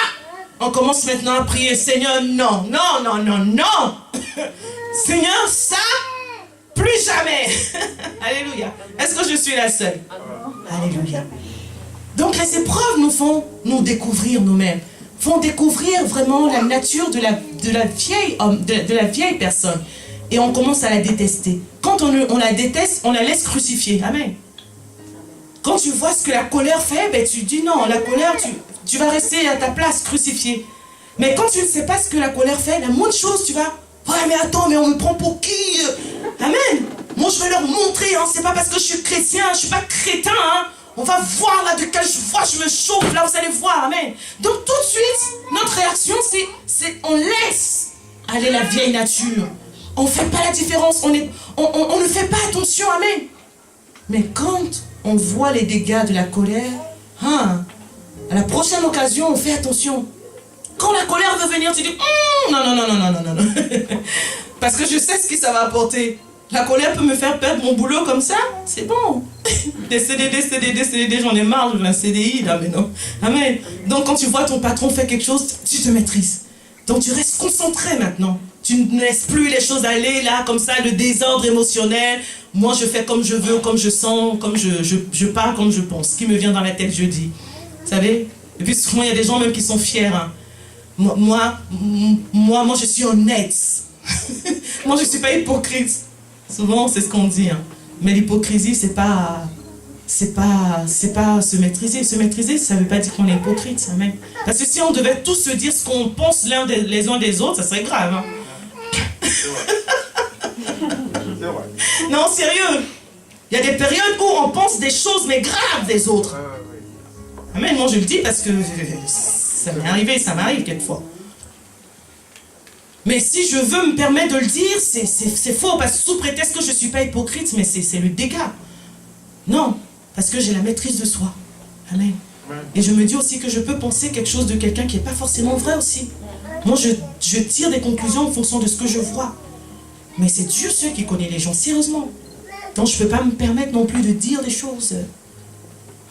on commence maintenant à prier, Seigneur, non, non, non, non, non. Seigneur, ça, plus jamais. Alléluia. Est-ce que je suis la seule? Alléluia. Donc les épreuves nous font nous découvrir nous-mêmes, font découvrir vraiment la nature de la vieille personne. Et on commence à la détester. Quand on la déteste, on la laisse crucifier. Amen. Quand tu vois ce que la colère fait, ben tu dis non, la colère, tu vas rester à ta place crucifié. Mais quand tu ne sais pas ce que la colère fait, la moindre chose, tu vas, ouais mais attends, mais on me prend pour qui? Amen. Moi je vais leur montrer, hein, c'est pas parce que je suis chrétien, je suis pas crétin, hein. On va voir là de quelle voix je me chauffe, là vous allez voir, amen. Donc tout de suite, notre réaction c'est on laisse aller la vieille nature. On ne fait pas la différence, on ne fait pas attention, amen. Mais quand on voit les dégâts de la colère, à la prochaine occasion, on fait attention. Quand la colère veut venir, tu dis, non, non, non, non, non, non, non. Parce que je sais ce que ça va apporter. La colère peut me faire perdre mon boulot comme ça, c'est bon. Des CDD, j'en ai marre, je veux un CDI, là, mais non. Amen. Donc quand tu vois ton patron faire quelque chose, tu te maîtrises. Donc tu restes concentré maintenant. Tu ne laisses plus les choses aller là, comme ça, le désordre émotionnel. Moi, je fais comme je veux, comme je sens, comme je parle, comme je pense. Ce qui me vient dans la tête, je dis. Vous savez? Et puis souvent, il y a des gens même qui sont fiers. Hein. Moi, je suis honnête. Moi, je ne suis pas hypocrite. Souvent, c'est ce qu'on dit. Hein. Mais l'hypocrisie, c'est pas se maîtriser. Se maîtriser, ça ne veut pas dire qu'on est hypocrite. Amen. Parce que si on devait tous se dire ce qu'on pense les uns des autres, ça serait grave. Hein. Non, sérieux. Il y a des périodes où on pense des choses, mais graves des autres. Amen, moi je le dis parce que Ça m'est arrivé, ça m'arrive quelquefois. Mais si je veux me permettre de le dire, c'est faux, parce que sous prétexte que je ne suis pas hypocrite, mais c'est le dégât. Non, parce que j'ai la maîtrise de soi. Amen. Et je me dis aussi que je peux penser quelque chose de quelqu'un qui n'est pas forcément vrai aussi. Moi, je tire des conclusions en fonction de ce que je vois. Mais c'est Dieu seul qui connaît les gens, sérieusement. Donc je ne peux pas me permettre non plus de dire des choses.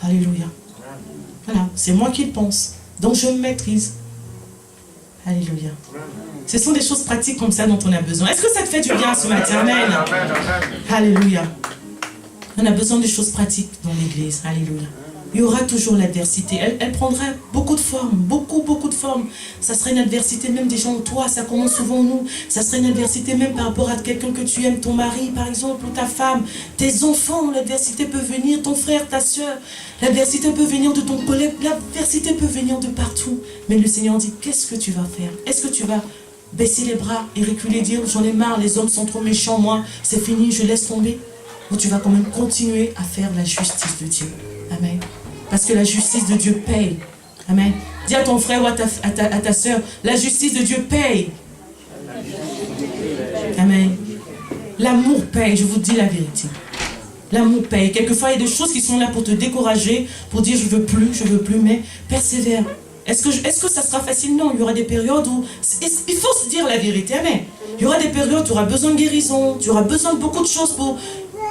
Alléluia. Voilà, c'est moi qui le pense. Donc je me maîtrise. Alléluia. Ce sont des choses pratiques comme ça dont on a besoin. Est-ce que ça te fait du bien ce matin? Amen. Alléluia. On a besoin de choses pratiques dans l'église. Alléluia. Il y aura toujours l'adversité. Elle prendra beaucoup de formes, beaucoup de formes. Ça serait une adversité même des gens en toi, ça commence souvent en nous. Ça serait une adversité même par rapport à quelqu'un que tu aimes, ton mari par exemple, ou ta femme, tes enfants. L'adversité peut venir, ton frère, ta soeur. L'adversité peut venir de ton collègue. L'adversité peut venir de partout. Mais le Seigneur dit, qu'est-ce que tu vas faire? Est-ce que tu vas baisser les bras et reculer, dire, j'en ai marre, les hommes sont trop méchants, moi, c'est fini, je laisse tomber? Ou tu vas quand même continuer à faire la justice de Dieu? Amen. Parce que la justice de Dieu paye. Amen. Dis à ton frère ou à ta soeur, la justice de Dieu paye. Amen. L'amour paye, je vous dis la vérité. L'amour paye. Quelquefois, il y a des choses qui sont là pour te décourager, pour dire je veux plus, mais persévère. Est-ce que ça sera facile? Non, il y aura des périodes où il faut se dire la vérité. Amen. Il y aura des périodes où tu auras besoin de guérison, tu auras besoin de beaucoup de choses pour...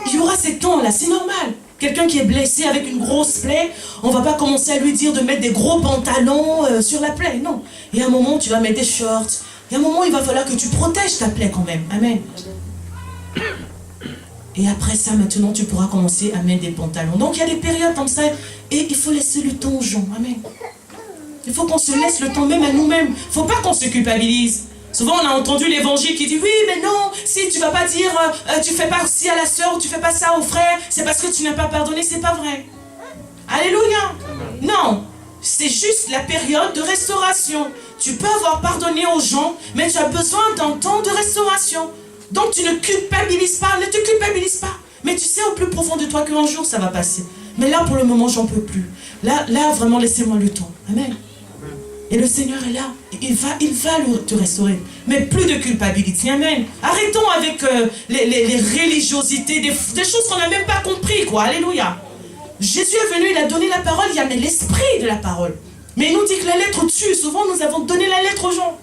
Il y aura ces temps-là, c'est normal. Quelqu'un qui est blessé avec une grosse plaie, on ne va pas commencer à lui dire de mettre des gros pantalons sur la plaie. Non. Il y a un moment où tu vas mettre des shorts. Il y a un moment où il va falloir que tu protèges ta plaie quand même. Amen. Et après ça, maintenant, tu pourras commencer à mettre des pantalons. Donc, il y a des périodes comme ça. Et il faut laisser le temps aux gens. Amen. Il faut qu'on se laisse le temps même à nous-mêmes. Il ne faut pas qu'on se culpabilise. Souvent, on a entendu l'évangile qui dit, oui, mais non, si tu ne vas pas dire, tu fais pas ci à la sœur ou tu fais pas ça au frère, c'est parce que tu n'as pas pardonné, c'est pas vrai. Alléluia. Non, c'est juste la période de restauration. Tu peux avoir pardonné aux gens, mais tu as besoin d'un temps de restauration. Donc, tu ne culpabilises pas, ne te culpabilise pas. Mais tu sais au plus profond de toi qu'un jour, ça va passer. Mais là, pour le moment, j'en peux plus. Là, vraiment, laissez-moi le temps. Amen. Et le Seigneur est là. Il va te restaurer. Mais plus de culpabilité. Amen. Arrêtons avec les religiosités, des choses qu'on n'a même pas compris, quoi. Alléluia. Jésus est venu, il a donné la parole, il y a l'esprit de la parole. Mais il nous dit que la lettre tue. Souvent, nous avons donné la lettre aux gens.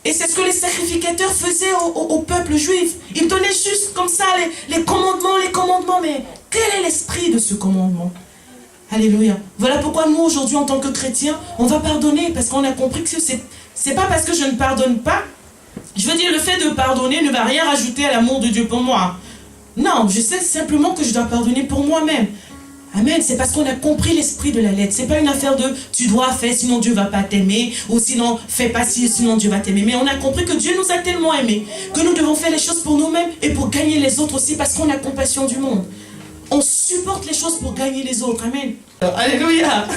Et c'est ce que les sacrificateurs faisaient au peuple juif. Ils donnaient juste comme ça les commandements. Mais quel est l'esprit de ce commandement? Alléluia. Voilà pourquoi nous, aujourd'hui, en tant que chrétiens, on va pardonner. Parce qu'on a compris que c'est pas parce que je ne pardonne pas. Je veux dire, le fait de pardonner ne va rien rajouter à l'amour de Dieu pour moi. Non, je sais simplement que je dois pardonner pour moi-même. Amen. C'est parce qu'on a compris l'esprit de la lettre. C'est pas une affaire de tu dois faire sinon Dieu va pas t'aimer. Ou sinon fais pas ci sinon Dieu va t'aimer. Mais on a compris que Dieu nous a tellement aimés. Que nous devons faire les choses pour nous-mêmes et pour gagner les autres aussi. Parce qu'on a compassion du monde. On supporte les choses pour gagner les autres. Amen. Alléluia.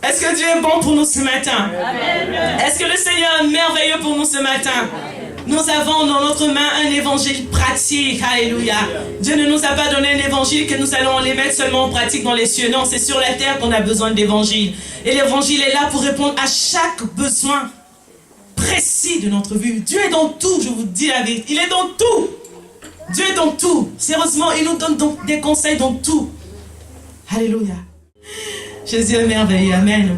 Est-ce que Dieu est bon pour nous ce matin? Amen. Est-ce que le Seigneur est merveilleux pour nous ce matin? Nous avons dans notre main un évangile pratique. Alléluia. Dieu ne nous a pas donné un évangile que nous allons les mettre seulement en pratique dans les cieux. Non, c'est sur la terre qu'on a besoin d'évangile. Et l'évangile est là pour répondre à chaque besoin précis de notre vie. Dieu est dans tout, je vous dis la vérité. Il est dans tout. Dieu est dans tout. Sérieusement, il nous donne donc des conseils dans tout. Alléluia. Jésus est merveilleux. Amen.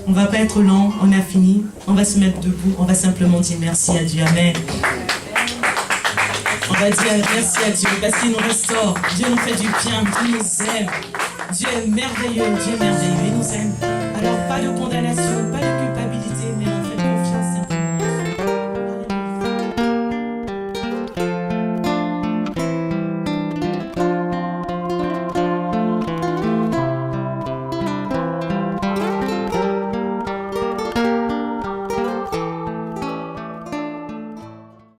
On ne va pas être lent. On a fini. On va se mettre debout. On va simplement dire merci à Dieu. Amen. On va dire merci à Dieu parce qu'il nous restaure. Dieu nous fait du bien. Dieu nous aime. Dieu est merveilleux. Dieu est merveilleux. Il nous aime. Alors, pas de condamnation, pas de culpabilité.